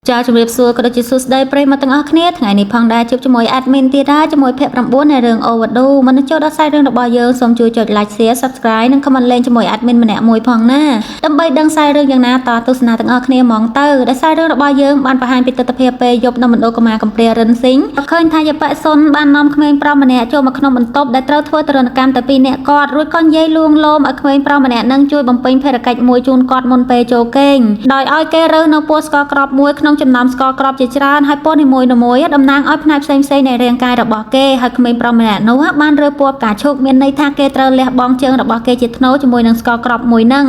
ចាជំរាបសួរក៏ដូចជាសួស្តីប្រិយមិត្តទាំងអស់គ្នាថ្ងៃនេះផងដែរជួបជាមួយ admin ទៀតហើយជាមួយភ័ក្រ9នៃរឿង Overdue មិនចូលដល់សាច់រឿងរបស់យើងសូមជួយចុច like share subscribe និង comment លេងជាមួយ admin ម្នាក់មួយផងណាដើម្បីដឹងសាច់រឿងយ៉ាងណាតទស្សនាទាំងអស់គ្នាហ្មងទៅដែលសាច់រឿងរបស់យើងបានបង្ហាញពីទស្សនវិជ្ជាពេលយប់នៅមណ្ឌលកុមារកំព្រារិនស៊ីងឃើញថាយបៈសុនបាននាំក្មេងប្រុសម្នាក់ចូលមកក្នុងបន្ទប់ដែលត្រូវធ្វើទរណកម្មទៅពីអ្នកគាត់រួចក៏និយាយលួងលោមឲ្យក្មេងប្រុសម្នាក់នឹងជួយបំពេញភារកិច្ចមួយជូនគាត់មុនពេលចូលគេងដោយឲ្យគេរើសនៅពណ៌ស្ករក្របមួយក្នុងចំណោមស្ករក្របជាច្រើនហើយពណ៌នីមួយៗតំណាងឲ្យផ្នែកផ្សេងៗនៃរាងកាយរបស់គេហើយក្មេងប្រុសម្នាក់នោះបានរើពណ៌ផ្កាឈូកមានន័យថាគេត្រូវលះបង់ជើងរបស់គេជាថ្នូរជាមួយនឹងស្ករក្របមួយនឹ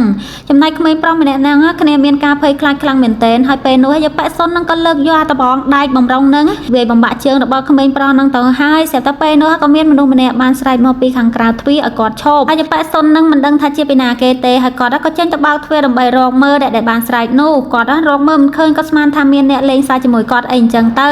ងចំណែកក្មេងប្រុសម្នាក់ហ្នឹងគ្នាមានការភ័យខ្លាចខ្លាំងមែនទែនហើយពេលនោះយបៈសុននឹងក៏លើកយកអាតបងដែកបំរុងនឹងវាយបំបាក់ជើងរបស់ក្មេងប្រុសនឹងទៅហើយស្រាប់តែពេលនោះក៏មានមនុស្សម្នាក់បានស្រែកមកពីខាងក្រៅទ្វារឲ្យគាត់ឈប់ហើយយបៈសុននឹងមិនដឹងថាជាពីណាគេទេហើយគាត់ក៏ចេញទៅបើកទ្វារដើម្បីរកមើលដែលបានស្រែកនោះគាត់រកមើលមិនឃើញក៏ស្មានថាមានអ្នកលេងសើចជាមួយគាត់អីអញ្ចឹងទៅ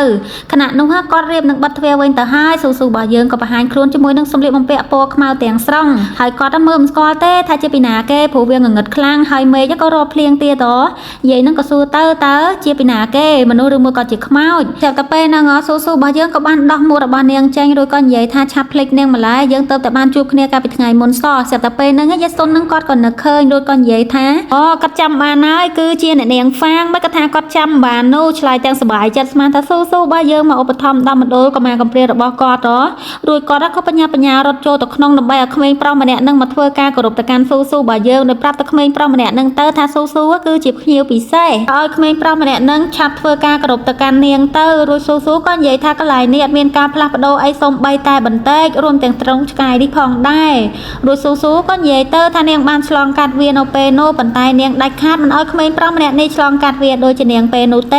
ខណៈនោះគាត់រៀបនឹងបិទទ្វារវិញទៅហើយស៊ូរបស់យើងក៏បង្ហាញខ្លួនជាមួយនឹងសម្លៀកបំពាក់ពណ៌ខ្មៅទាំងស្រុងហើយគាត់មើលមិនស្គាល់ទេថាជាពីណាគេព្រោះវាងងឹតខ្លាំងហើយមេឃក៏រកភ្លៀងទៀតយាយនឹងក៏សួរទៅតើជាពីណាគេមនុស្សឬមួយក៏ជាខ្មោចចាប់តែពេលហ្នឹងស៊ូរបស់យើងក៏បានដោះមួតរបស់នាងចេញរួចក៏និយាយថាឆាប់ភ្លេចនាងម្ល៉េះយើងទៅតែបានជួបគ្នាកាលពីថ្ងៃមុនសោះចាប់តែពេលហ្នឹងយាយសុននឹងគាត់ក៏នឹកឃើញរួចក៏និយាយថាគាត់ចាំបានហើយគឺជាអ្នកនាងហ្វាងមិនក៏ថាគាត់ចាំបាននោះឆ្លើយទាំងសប្បាយចិត្តស្មានថាស៊ូរបស់យើងមកឧបត្ថម្ភដល់មណ្ឌលកុមារកំព្រារបស់គាត់រួចគាត់ក៏បញ្ញារត់ចូលទៅក្នុងដើម្បីឲ្យក្មេងប្រុសម្នាក់នឹងមកធ្វើការគោរពទៅកាន់ស៊ូរបស់យើងដោយប្រាប់ទៅក្មេងប្រុសម្នាក់នឹងទៅថាស៊ូគឺជាភ្ញៀវពិសេសឲ្យក្មេងប្រុសម្នាក់នឹងឆាប់ធ្វើការគោរពទៅកាន់នាងទៅរួចស៊ូក៏និយាយថាកន្លែងនេះអត់មានការផ្លាស់ប្ដូរអីសូម្បីតែបន្តិចរួមទាំងត្រង់ឆ្កែនេះផងដែររួចស៊ូក៏និយាយទៅថានាងបានឆ្លងកាត់វានៅពេលនោះប៉ុន្តែនាងដាច់ខាតមិនឲ្យក្មេងប្រុសម្នាក់នេះឆ្លងកាត់វាដូចជានាងពេលនោះទេ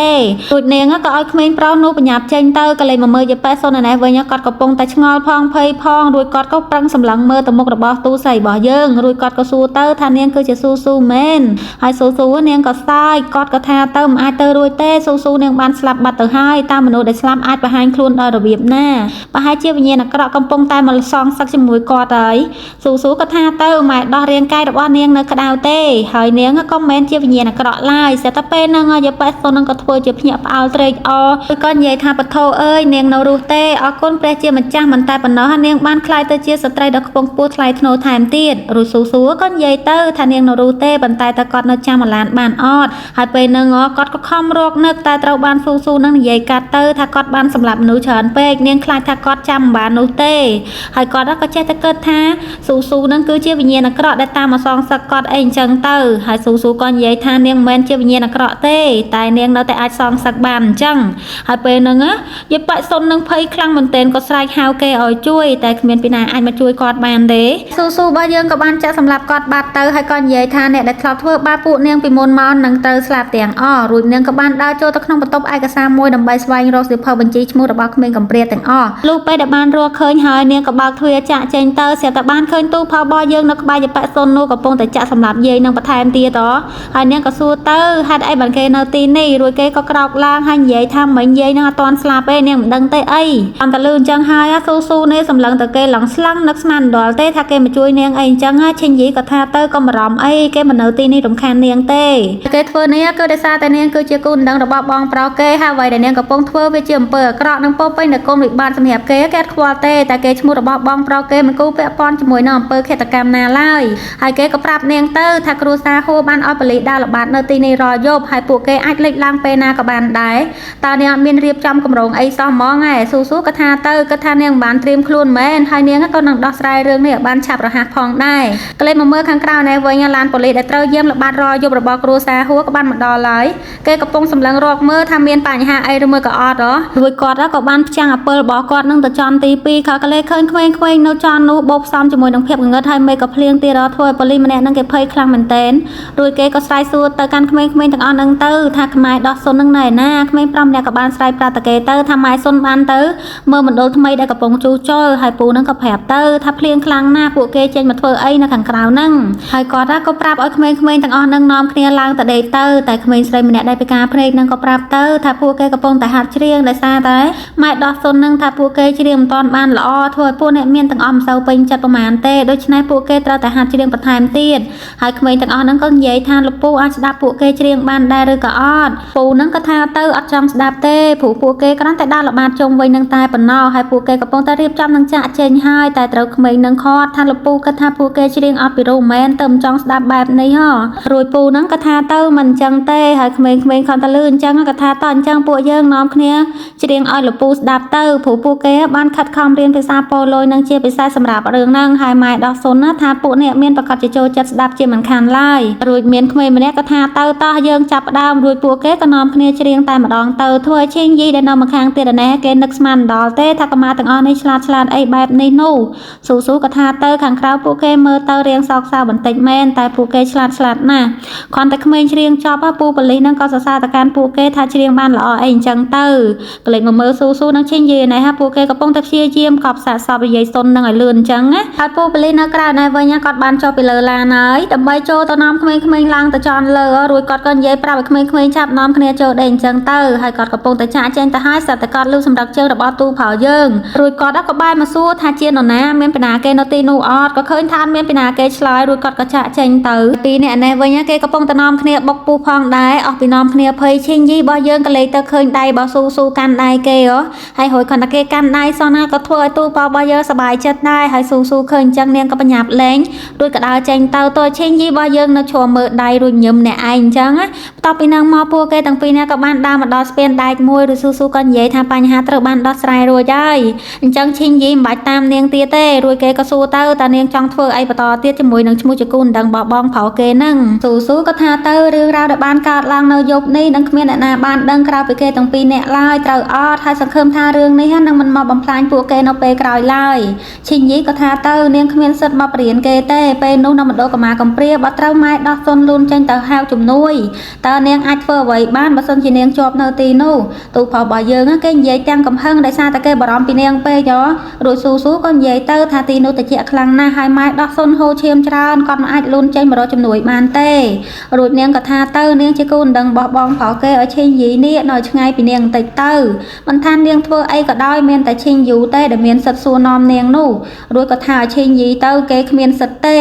រួចនាងក៏ឲ្យក្មេងប្រុសនោះបញ្ញាប់ចេញទៅក៏លេងមកមើលយបៈសុនណែវិញគាត់កំពុងតែឆ្ងល់ផងភ័យផងរួចគាត់ក៏ប្រឹងសម្លឹងមើលទៅមុខរបស់ទូស័យរបស់យើងរួចគាត់ក៏សួរទៅថានាងគឺជាស៊ូមែនហើយស៊ូនាងក៏សើចគាត់ក៏ថាទៅមិនអាចទៅរួចទេស៊ូនាងបានស្លាប់បាត់ទៅហើយតាមមនុស្សដែលស្លាប់អាចបង្ហាញខ្លួនដោយរបៀបណាប្រហែលជាវិញ្ញាណអាក្រក់កំពុងតែមកសងសឹកជាមួយគាត់ហើយស៊ូក៏ថាទៅម៉ែដោះរាងកាយរបស់នាងនៅក្តៅទេហើយនាងក៏មិនមែនជាវិញ្ញាណអាក្រក់ឡើយស្រាប់តែពេលហ្នឹងយបៈសុននឹងក៏ធ្វើជាភ្ញាក់ផ្អើលត្រេកអរឬក៏និយាយថាពធអើយនាងនៅរស់ទេអរគុណព្រះជាម្ចាស់មិនតែប៉ុណ្ណោះនាងបានក្លាយទៅជាស្ត្រីដ៏ខ្ពង់ខ្ពស់ថ្លៃថ្នូរថែមទៀតរួចស៊ូក៏និយាយទៅថានាងនៅរស់ទេប៉ុន្តែគាត់នៅចាំអាឡានបានអត់ហើយពេលហ្នឹងគាត់ក៏ខំរកនឹកតែត្រូវបានស៊ូនឹងនិយាយកាត់ទៅថាគាត់បានសម្លាប់មនុស្សច្រើនពេកនាងខ្លាចថាគាត់ចាំមិនបាននោះទេហើយគាត់ក៏ចេះតែគិតថាស៊ូនឹងគឺជាវិញ្ញាណអាក្រក់ដែលតាមមកសងសឹកគាត់អីអញ្ចឹងទៅហើយស៊ូក៏និយាយថានាងមិនមែនជាវិញ្ញាណអាក្រក់ទេតែនាងនៅតែអាចសងសឹកបានអញ្ចឹងហើយពេលហ្នឹងយបៈសុននឹងភ័យខ្លាំងមែនទែនក៏ស្រែកហៅគេឲ្យជួយតែគ្មានពីណាអាចមកជួយគាត់បានទេស៊ូរបស់យើងក៏បានចាក់សម្លាប់គាត់បាត់ទៅហើយក៏និយាយថាអ្នកដែលធ្លាប់ធ្វើបាបពួកនាងពីមុនមកនឹងត្រូវស្លាប់ទាំងអស់រួចនាងក៏បានដើរចូលទៅក្នុងបន្ទប់ឯកសារមួយដើម្បីស្វែងរកសៀវភៅបញ្ជីឈ្មោះរបស់ក្មេងកំព្រាទាំងអស់លុះពេលដែលបានរកឃើញហើយនាងក៏បើកទ្វារចាក់ចេញទៅស្រាប់តែបានឃើញទូផៅរបស់យើងនៅក្បែរយបៈសុននោះកំពុងតែចាក់សម្លាប់យាយនឹងបន្ថែមទៀតហើយនាងក៏សួរទៅហេតុអីបានគេនៅទីនេះរួចគេក៏ក្រោកឡើងហើយនិយាយថាមិញយាយនឹងអត់ទាន់ស្លាប់ទេនាងមិនដឹងទេអីអន្តលឺអញ្ចឹងហើយស៊ូនេះសម្លឹងទៅគេឡើងស្លឹងនឹកស្មានដល់ទេថាគេមកជួយនាងអីអញ្ចឹងឈិញយីក៏ថាទៅកុំបារម្ភអីគេមិននៅទីនេះរំខាននាងទេគេធ្វើនេះគឺដោយសារតែនាងគឺជាគូនដឹងរបស់បងប្រុសគេហើយអ្វីដែលនាងកំពុងធ្វើវាជាអំពើអាក្រក់នឹងពោពេញតែគុណវិបត្តិសម្រាប់គេអត់ខ្វល់ទេតែគេឈ្មោះរបស់បងប្រុសគេមិនគូពាក់ព័ន្ធជាមួយនឹងអំពើឃាតកម្មណាឡើយហើយគេក៏ប្រាប់នាងទៅថាគ្រួសារហួរបានឲ្យប៉ូលីសដើរល្បាតនៅទីនេះរាល់យប់ហើយពួកគេអាចលេចឡើងពេលណាក៏បានដែរតើនាងអត់មានរៀបចំគម្រោងអីសោះហ្មងស៊ូក៏ថាទៅគាត់ថានាងបានត្រៀមខ្លួនមែនហើយនាងក៏នឹងដោះស្រាយរឿងនេះឲ្យបានឆាប់រហ័សផងដែរក៏លេចមកមើលខាងក្រៅនេះវិញឡានប៉ូលីសដែលត្រូវយាមល្បាតរាល់យប់របស់គ្រួសារហួរក៏បានមកដល់ហើយគេកំពុងសម្លឹងរកមើលថាមានបញ្ហាអីឬមួយក៏អត់រួចគាត់ក៏បានផ្ចាំងអាពិលរបស់គាត់នឹងទៅចន់ទី2ក៏លេចឃើញក្មេងៗនៅចន់នោះបោកផ្សំជាមួយនឹងភាពងងឹតហើយមេក៏ភ្លៀងទៀតធ្វើឲ្យប៉ូលីសម្នាក់នឹងគេភ័យខ្លាំងមែនទែនរួចគេក៏ស្រែកសួរទៅកាន់ក្មេងៗទាំងអស់នឹងទៅថាខ្មែរដោះសុននឹងណែណាក្មេង5ម្នាក់ក៏បានស្រែកប្រាប់តគេទៅថាម៉ែសុនបានទៅមើលមណ្ឌលថ្មីដែលកំពុងជួសជុលហើយពូនឹងក៏ប្រាប់ទៅថាភ្លៀងខ្លាំងណាស់ពួកគេចេញមកធ្វើអីនៅខាងក្រៅហ្នឹងហើយគាត់ក៏ប្រាប់ឲ្យក្មេងៗទាំងអស់នឹងនាំគ្នាឡើងទៅដេកទៅតែក្មេងស្រីម្នាក់ដែលពិការភ្នែកនឹងក៏ប្រាប់ទៅថាពួកគេកំពុងតែហាត់ច្រៀងដោយសារតែម៉ែដោះសុននឹងថាពួកគេច្រៀងមិនទាន់បានល្អធ្វើឲ្យពួកអ្នកមានទាំងអស់មិនសូវពេញចិត្តប្រហែលទេដូច្នេះពួកគេត្រូវតែហាត់ច្រៀងបន្ថែមទៀតហើយក្មេងទាំងអស់នឹងក៏និយាយថាលោកពូអាចស្ដាប់ពួកគេច្រៀងបានដែរឬក៏អត់ពូ នឹងក៏ថាទៅអត់ចង់ស្ដាប់ទេព្រោះពួកគេគ្រាន់តែដើរល្បាតជុំវិញនឹងតែប៉ុណ្ណោះហើយពួកគេកំពុងតែរៀបចំនឹងចាក់ចេញហើយតែត្រូវក្មេងនឹងខត់ថាលោកពូគិតថាពួកគេច្រៀងអត់ពីរោមែនទៅមិនចង់ស្ដាប់បែបនេះហ៎រួចពូនឹងក៏ថាទៅមិនអញ្ចឹងទេហើយក្មេងៗខំតែលឺអញ្ចឹងក៏ថាតអញ្ចឹងពួកយើងនាំគ្នាច្រៀងឲ្យលោកពូស្ដាប់ទៅព្រោះពួកគេបានខិតខំរៀនភាសាប៉ូឡូនឹងជាពិសេសសម្រាប់រឿងហ្នឹងហើយម៉ែដោះសុនណាថាពួកអ្នកមានប្រកាសជាចូលចិត្តស្ដាប់ជាមិនខានឡើយរួចមានក្មេងម្នាក់ក៏ថាទៅតោះយើងចាប់ផ្ដើមរួចពួកគេក៏នាំគ្នាច្រៀងតែម្ដងទៅធ្វើឲ្យឈីងយីដែលនៅម្ខាងទៀតណែគេនឹកស្មានដល់ទេថាកម្មាទាំងអស់នេះឆ្លាតអីបែបនេះនោះស៊ូក៏ថាទៅខាងក្រៅពួកគេមើលទៅរៀងសោកសៅបន្តិចមែនតែពួកគេឆ្លាតណាស់គ្រាន់តែក្មេងច្រៀងចប់ពូប៉ូលីសនឹងក៏សរសើរទៅកាន់ពួកគេថាច្រៀងបានល្អអីអញ្ចឹងទៅក៏លេចមកមើលស៊ូនឹងឈីងយីណែថាពួកគេកំពុងតែព្យាយាមកប់សាកសពនិយាយសុននឹងឲ្យលឿនអញ្ចឹងណាហើយពូប៉ូលីសនៅក្រៅណែវិញគាត់បានចុះពីលើឡានហើយដើម្បីចូលទៅនាំក្មេងៗឡើងទៅចន់លើរួចគាត់ក៏និយាយប្រាប់ឲ្យក្មេងៗចាប់នាំគ្នាចូលដេកអញ្ចឹងទៅហើយគាត់កំពុងតែចាក់ចេញទៅហើយស្រាប់តែគាត់លឺសម្រាប់ជើងរបស់ទូផៅយើងរួចគាត់ក៏បែរមកសួរថាជានរណាមានពីណាគេនៅទីនោះអត់ក៏ឃើញថាមានពីណាគេឆ្លើយរួចគាត់ក៏ចាក់ចេញទៅពីអ្នកនេះវិញគេកំពុងតែនាំគ្នាបុកពុះផងដែរអស់ពីនាំគ្នាភ័យឈីងយីរបស់យើងក៏លេចទៅឃើញដៃរបស់ស៊ូកាន់ដៃគេហើយហើយគាត់តែគេកាន់ដៃសោះណាក៏ធ្វើឲ្យទូប៉ៅរបស់យើងសប្បាយចិត្តដែរហើយស៊ូឃើញអញ្ចឹងនាងក៏បញ្ញាប់លេងរួចក៏ដើរចេញទៅតើឈីងយីរបស់យើងនៅឈរមើលដៃរួចញឹមអ្នកឯងអញ្ចឹងបន្ទាប់ពីនឹងមកពួកគេទាំងពីរនាក់ក៏បានដើរមកដល់ស្ពានដែកមួយឬស៊ូក៏និយាយថាបញ្ហាត្រូវបានដោះស្រាយរួចហើយអញ្ចឹងឈីងយីមិនបាច់តាមនាងទៀតទេរួចគេក៏សួរទៅតើនាងចង់ធ្វើអីបន្តទៀតជាមួយនឹងឈ្មោះជគូនដឹងបបងប្រុសគេហ្នឹងស៊ូក៏ថាទៅរឿងរ៉ាវដែលបានកើតឡើងនៅយប់នេះនឹងគ្មានអ្នកណាបានដឹងក្រៅពីគេទាំងពីរនាក់ឡើយត្រូវអត់ហើយសង្ឃឹមថារឿងនេះនឹងមិនមកបំផ្លាញពួកគេនៅពេលក្រោយឡើយឈីងយីក៏ថាទៅនាងគ្មានសិទ្ធិមកបរៀនគេទេពេលនោះនៅមណ្ឌលកម្មាកំព្រាបើត្រូវម៉ែដោះសុនលូនចេញទៅហៅជំនួយតើនាងអាចធ្វើអ្វីបានបើសិនជានាងជាប់នៅទីនោះទូផៅរបស់យើងគេនិយាយទាំងកំហឹងដោយសារតែគេបារម្ភពីនាងពេករួចស៊ូក៏និយាយទៅថាទីនោះតិចខ្លាំងណាស់ហើយម៉ែដោះសុនហូរឈាមច្រើនគាត់មិនអាចលូនចេញមករកជំនួយបានទេរួចនាងក៏ថាទៅនាងជាគូនដឹងបោះបង់ប្រុសគេឲ្យឈីងយីនេះនៅឆ្ងាយពីនាងបន្តិចទៅមិនថានាងធ្វើអីក៏ដោយមានតែឈីងយូទេដែលមានសិទ្ធិសួរនាំនាងនោះរួចក៏ថាឲ្យឈីងយីទៅគេគ្មានសិទ្ធិទេ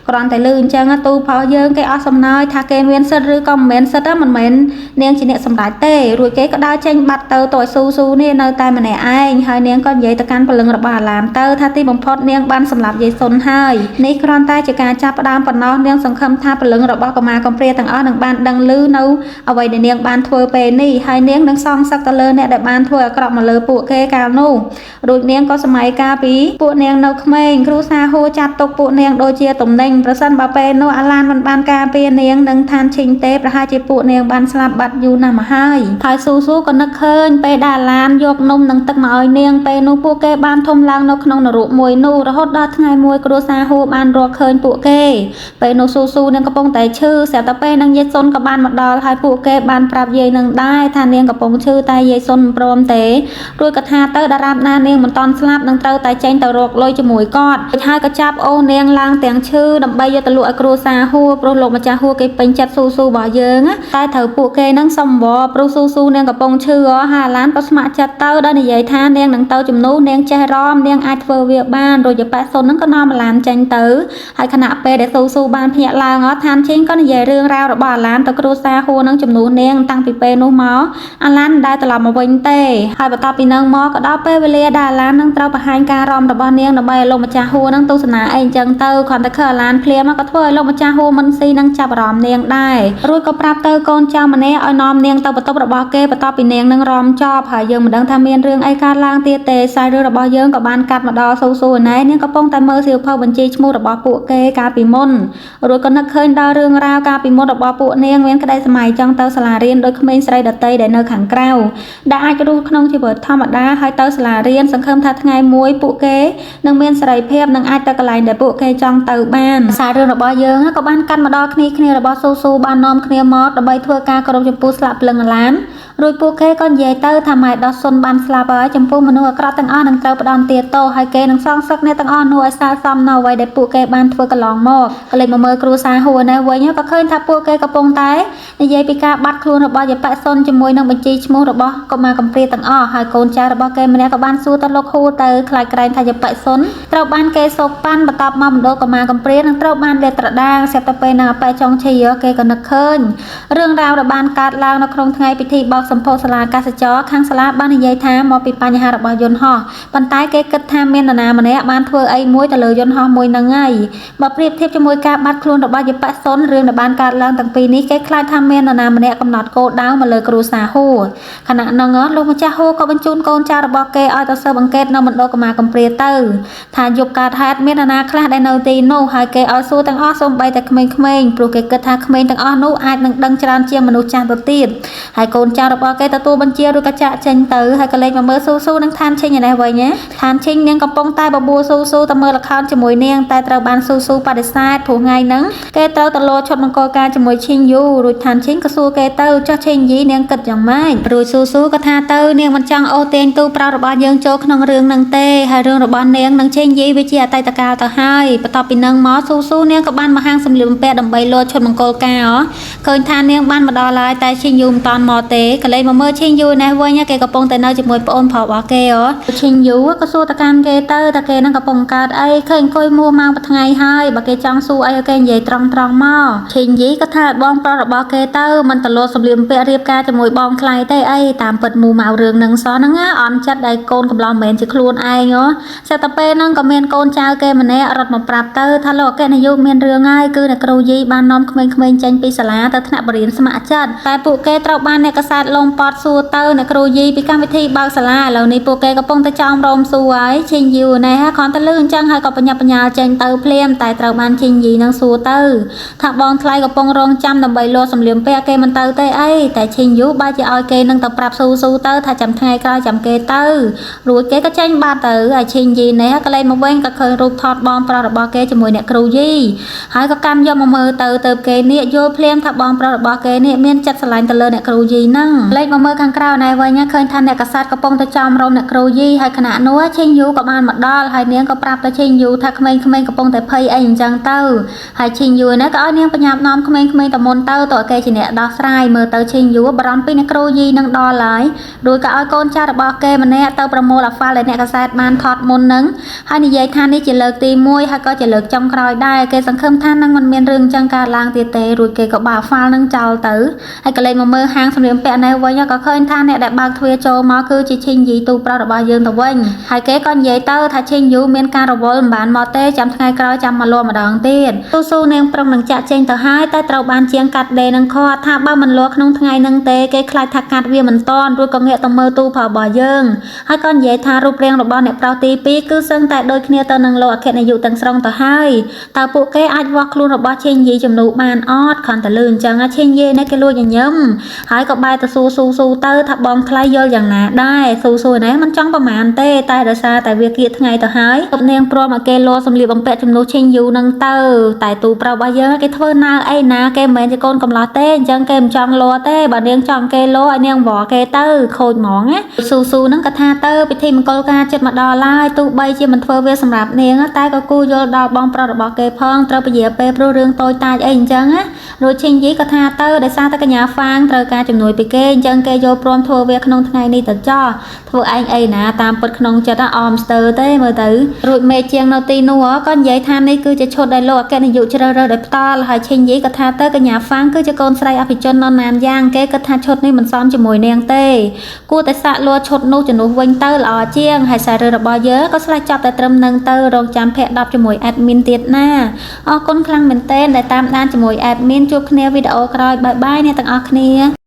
គ្រាន់តែលឺអញ្ចឹងទូផៅយើងគេអស់សំណើចថាគេមានសិទ្ធិឬក៏មិនមានសិទ្ធិមិនមែននាងជាអ្នកសម្រេចទេរួចគេក៏ដើរចេញបាត់ទៅឲ្យស៊ូនេះនៅតែម្នាក់ឯងហើយនាងក៏និយាយទៅកាន់ពលឹងរបស់អាឡាមទៅថាទីបំផុតនាងបានសម្លាប់យាយសុនហើយនេះគ្រាន់តែជាការចាប់ផ្ដើមប៉ុណ្ណោះនាងសង្ឃឹមថាពលឹងរបស់កម្មាកំព្រាទាំងអស់នឹងបានដឹងឮនៅអ្វីដែលនាងបានធ្វើពេលនេះហើយនាងនឹងសងសឹកទៅលើអ្នកដែលបានធ្វើអាក្រក់មកលើពួកគេកាលនោះរួចនាងក៏សម័យកាលពីពួកនាងនៅក្មេងគ្រូសាហួរចាត់ទុកពួកនាងដូចជាទំនិញប្រសិនបើពេលនោះអាឡានមិនបានការពារនាងនឹងឋានឈិញទេប្រហែលជាពួកនាងបានស្លាប់បាត់យូរណាស់មកហើយស៊ូក៏នឹកឃើញពេលដែលអាឡានយកនំនិងទឹកមកឲ្យនាងពេលនោះពួកគេបានធំឡើងនៅក្នុងនរកមួយនោះរហូតដល់ថ្ងៃមួយគ្រួសារហួរបានរកឃើញពួកគេពេលនោះស៊ូនាងកំពុងតែឈឺស្រាប់តែពេលនឹងយាយសុនក៏បានមកដល់ហើយពួកគេបានប្រាប់យាយនឹងដែរថានាងកំពុងឈឺតែយាយសុនមិនព្រមទេរួចក៏ថាទៅតារាបណានាងមិនតន់ស្លាប់នឹងត្រូវតែចេញទៅរកលុយជាមួយគាត់ហើយក៏ចាប់អូនាងឡើងទាំងឈឺដើម្បីយកទៅលក់ឲ្យគ្រួសារហួរព្រោះលោកម្ចាស់ហួរគេពេញចិត្តស៊ូរបស់យើងតែត្រូវពួកគេនឹងសំវរព្រោះស៊ូនាងកំពុងឈឺហើយអាឡានក៏ស្ម័គ្រចិត្តទៅដល់និយាយថានាងនឹងទៅជំនួសនាងចេះរំនាងអាចធ្វើវាបានរួចយកប៉ែសុននឹងក៏នាំអាឡានចេញទៅហើយខណៈពេលដែលស៊ូបានភ្ញាក់ឡើងឋានឈិញក៏និយាយរឿងរ៉ាវរបស់អាឡានទៅគ្រួសារហួរនឹងជំនួសនាងតាំងពីពេលនោះមកអាឡានមិនដែលត្រឡប់មកវិញទេហើយបន្ទាប់ពីនឹងមកក៏ដល់ពេលវេលាដែលអាឡាននឹងត្រូវបង្ហាញការរំរបស់នាងដើម្បីឲ្យលោកម្ចាស់ហួរនឹងទស្សនាអីអញ្ចឹងទៅគ្រាន់តែឃើញអាឡានភ្លាមក៏ធ្វើឲ្យលោកម្ចាស់ហួរមិនស៊ីនឹងចាប់អារម្មណ៍នាងដែររួចក៏ប្រាប់ទៅកូនចៅម្នាក់ឲ្យនាំនាងទៅបន្ទប់របស់គេបន្ទាប់ពីនាងនឹងរំចប់ហើយយើងមិនដឹងថាមានរឿងអីកើតឡើងទៀតទេខ្សែរឿងរបស់យើងក៏បានកាត់មកដល់ស៊ូណែនាងកំពុងតែមើលសៀវភៅបញ្ជីឈ្មោះរបស់ពួកគេកាលពីមុនរួចក៏នឹកឃើញដល់រឿងរ៉ាវកាលពីមុនរបស់ពួកនាងមានក្តីសម័យចង់ទៅសាលារៀនដោយក្មេងស្រីដតីដែលនៅខាងក្រៅដែលអាចរស់ក្នុងជីវិតធម្មតាហើយទៅសាលារៀនសង្ឃឹមថាថ្ងៃមួយពួកគេនឹងមានសេរីភាពនិងអាចទៅកន្លែងដែលពួកគេចង់ទៅបានខ្សែរឿងរបស់យើងក៏បានកាត់មកដល់គ្នារបស់ស៊ូបាននាំគ្នាមកដើម្បីធ្វើការគោរពចំពោះស្លាកភ្លឹងអាឡាន រួចពួកគេក៏និយាយទៅថាម៉ែដោះសុនបានស្លាប់ហើយចំពោះមនុស្សអាក្រក់ទាំងអស់នឹងត្រូវផ្ដន់ទាទោសហើយគេនឹងសងសឹកអ្នកទាំងអស់នោះឲ្យសាសមនៅអ្វីដែលពួកគេបានធ្វើកន្លងមកក៏លេចមកមើលគ្រួសារហួរនេះវិញក៏ឃើញថាពួកគេកំពុងតែនិយាយពីការបាត់ខ្លួនរបស់យបសុនជាមួយនឹងបញ្ជីឈ្មោះរបស់កុមារកំព្រាទាំងអស់ហើយកូនចៅរបស់គេម្នាក់ក៏បានសួរទៅលោកហួរទៅខ្លាចក្រែងថាយបសុនត្រូវបានគេសោកប៉ាន់បន្ទាប់មកមណ្ឌលកុមារកំព្រានឹងត្រូវបានលេបត្រដាងស្រាប់តែពេលណាអប៉ែចុងឈីគេក៏នឹកឃើញរឿងរ៉ាវដែលបានកើតឡើងនៅក្នុងថ្ងៃពិធីបោកសម្ពោធសាលាអាកាសចរខាងសាលាបាននិយាយថាមកពីបញ្ហារបស់យន្តហោះប៉ុន្តែគេគិតថាមាននរណាម្នាក់បានធ្វើអីមួយទៅលើយន្តហោះមួយនឹងហើយបើប្រៀបធៀបជាមួយការបាត់ខ្លួនរបស់យបសុនរឿងដែលបានកើតឡើងទាំងពីរនេះគេខ្លាចថាមាននរណាម្នាក់កំណត់គោលដៅមកលើគ្រួសារហួរខណៈនោះលោកម្ចាស់ហួរក៏បញ្ជូនកូនចៅរបស់គេឲ្យទៅស៊ើបអង្កេតនៅមណ្ឌលកុមារកំព្រាទៅថាយប់កើតហេតុមាននរណាខ្លះដែលនៅទីនោះហើយគេឲ្យសួរទាំងអស់សូម្បីតែក្មេងៗព្រោះគេគិតថាក្មេងទាំងអស់នោះអាចនឹងដឹងច្រើនជាងមនុស្សចាស់ទៅទៀតហើយកូនចៅរបស់គេទទួលបញ្ជាឬក៏ចាក់ចេញទៅហើយក៏លេចមកមើលស៊ូនឹងឋានឈិញឯនេះវិញណាឋានឈិញនាងកំពុងតែបបួលស៊ូទៅមើលល្ខោនជាមួយនាងតែត្រូវបានស៊ូបដិសេធព្រោះថ្ងៃហ្នឹងគេត្រូវទៅលោឈុតមង្គលការជាមួយឈិញយូរួចឋានឈិញក៏សួរគេទៅចុះឈិញយីនាងគិតយ៉ាងម៉េចរួចស៊ូក៏ថាទៅនាងមិនចង់អូសទាញទូប្រោសរបស់យើងចូលក្នុងរឿងហ្នឹងទេហើយរឿងរបស់នាងនឹងឈិញយីវាជាអតីតកាលទៅហើយបន្ទាប់ពីនឹងមកស៊ូនាងក៏បានមកហាងសម្លៀកបំពាក់ដើម្បីលោឈុតមង្គលការឃើញថានាងបានមកដល់ហើយតែឈិញយូមិនតាន់មកទេក៏លេចមកមើលឈិញយូនេះវិញគេកំពុងតែនៅជាមួយប្អូនប្រុសរបស់គេឈិញយូក៏សួរទៅកាន់គេទៅតែគេនឹងកំពុងកើតអីឃើញអង្គុយមួម៉ោងមួយថ្ងៃហើយបើគេចង់សួរអីគេនិយាយត្រង់មកឈិញយីក៏ថាបងប្រុសរបស់គេទៅមិនទៅលោសម្លៀកបំពាក់រៀបការជាមួយបងថ្លៃទេអីតាមពិតមូម៉ៅរឿងនឹងសោះហ្នឹងអន់ចិត្តដែលកូនកំឡោះមិនមែនជាខ្លួនឯងស្រាប់តែពេលហ្នឹងក៏មានកូនចៅគេម្នាក់រត់មកប្រាប់ទៅថាលោកអគ្គនាយកមានរឿងហើយគឺអ្នកគ្រូយីបាននាំក្មេងៗចេញពីសាលាទៅថ្នាក់បរិញ្ញាបត្រស្ម័គ្រចិត្តតែពួកគេត្រូវបានអ្នកកសែតលំប៉តសួរទៅអ្នកគ្រូយីពីកម្មវិធីបើកសាលាឥឡូវនេះពួកគេកំពុងតែចោមរោមសួរហើយឈិញយីណែគ្រាន់តែលឺអញ្ចឹងហើយក៏បញ្ញាបញ្ញាលចេញទៅភ្លាមតែត្រូវបានឈិញយីនឹងសួរទៅថាបងថ្លៃកំពុងរងចាំដើម្បីលោសម្លៀកបំពាក់គេមិនទៅទេអីតែឈិញយូបែរជាឲ្យគេនឹងទៅប្រាប់ស៊ូទៅថាចាំថ្ងៃក្រោយចាំគេទៅរួចគេក៏ចេញបាត់ទៅហើយឈិញយីនេះក៏លេងមកវិញក៏ឃើញរូបថតបងប្រុសរបស់គេជាមួយអ្នកគ្រូយីហើយក៏កាន់យកមកមើលទៅគេនេះយល់ភ្លាមថាបងប្រុសរបស់គេនេះមានចិត្តស្រឡាញ់ទៅលើអ្នកគ្រូយីហ្នឹងលេងមកមើលខាងក្រៅណែវិញឃើញថាអ្នកកសែតកំពុងតែចោមរោមអ្នកគ្រូយីហើយខណៈនោះឈិញយូក៏បានមកដល់ហើយនាងក៏ប្រាប់ទៅឈិញយូថាក្មេងៗកំពុងតែភ័យអីអញ្ចឹងទៅហើយឈិញយូនេះក៏ឲ្យនាងបញ្ញាប់នាំក្មេងៗទៅមុនទៅតើគេជាអ្នកដោះស្រាយមើលទៅឈិញយូបារម្ភពីអ្នកគ្រូយីនឹងដល់ហើយរួចក៏ឲ្យកូនចៅរបស់គេម្នាក់ទៅប្រមូលអាហ្វាល់ដែលអ្នកកសែតបានថតមុនហ្នឹងហើយនិយាយថានេះជាលើកទី1ហើយក៏ជាលើកចុងក្រោយដែរគេសង្ឃឹមថានឹងមិនមានរឿងអញ្ចឹងកើតឡើងទៀតទេរួចគេក៏បើកអាហ្វាល់ហ្នឹងចោលទៅហើយក៏លេចមកមើលហាងសម្លៀកបំពាក់នេះវិញក៏ឃើញថាអ្នកដែលបើកទ្វារចូលមកគឺជាឈិញយីទូប្រុសរបស់យើងទៅវិញហើយគេក៏និយាយទៅថាឈិញយូមានការរវល់មិនបានមកទេចាំថ្ងៃក្រោយចាំមកលួម្ដងទៀតស៊ូនាងប្រឹងនឹងចាក់ចេញទៅហើយតែត្រូវបានជាងកាត់ដេរនឹងខថាបើមិនលួក្នុងថ្ងៃហ្នឹងទេគេខ្លាចថាកាត់វាមិនតន់រួចក៏ងាកទៅមើលទូប្រុសរបស់យើងហើយក៏និយាយថារូបរាងរបស់អ្នកប្រុសទី2គឺសឹងតែដូចគ្នាទៅនឹងលោកអគ្គនាយកទាំងស្រុងទៅហើយតើពួកគេអាចវាស់ខ្លួនរបស់ឈិញយីជំនួសបានអត់គ្រាន់តែលឺអញ្ចឹងឈិញយីនេះគេលួចញញឹមហើយក៏បែរទៅស៊ូទៅថាបងថ្លៃយល់យ៉ាងណាដែរស៊ូនេះមិនចង់ប្រមាណទេតែដោយសារតែវាគៀកថ្ងៃទៅហើយគប់នាងព្រមឲ្យគេលោសម្លៀកបំពាក់ជំនួសឈិញយូនឹងទៅតែទូប្រុសរបស់យើងគេធ្វើណៅអីណាគេមិនមែនជាកូនកំឡោះទេអញ្ចឹងគេមិនចង់លោទេបើនាងចង់គេលោឲ្យនាងវល់គេទៅខូចហ្មងណាស៊ូនឹងក៏ថាទៅពិធីមង្គលការចិត្តមកដល់ហើយទោះបីជាមិនធ្វើវាសម្រាប់នាងតែក៏គូយល់ដល់បងប្រុសរបស់គេផងត្រូវពជាពេលព្រោះរឿងតូចតាចអីអញ្ចឹងណារួចឈិញយីក៏ថាទៅដោយសារតែកញ្ញាហ្វាងត្រូវការជំនួយពីគេអញ្ចឹងគេយល់ព្រមធ្វើវាក្នុងថ្ងៃនេះទៅចោះធ្វើឯងអីណាតាមពិតក្នុងចិត្តអមស្ទើទេមើលទៅរួចមេជាងនៅទីនោះក៏និយាយថានេះគឺជាឈុតដែលលោកអគ្គនាយកជ្រើសរើសដោយផ្ទាល់ហើយឈិញយីក៏ថាទៅកញ្ញាហ្វាងគឺជាកូនស្រីអភិជននរណានយ៉ាងគេគិតថាឈុតនេះមិនសមជាមួយនាងទេគួរតែសាក់លួឈុតនោះជំនួសវិញទៅល្អជាងហើយសាររឿងរបស់យើងក៏ស្លាច់ចាប់តែត្រឹមនឹងទៅរងចាំភ័ក្រ10ជាមួយ admin ទៀតណាអរគុណខ្លាំងមែនទែនដែលតាមដានជាមួយ admin ជួបគ្នាវីដេអូក្រោយបាយអ្នកទាំងអស់គ្នា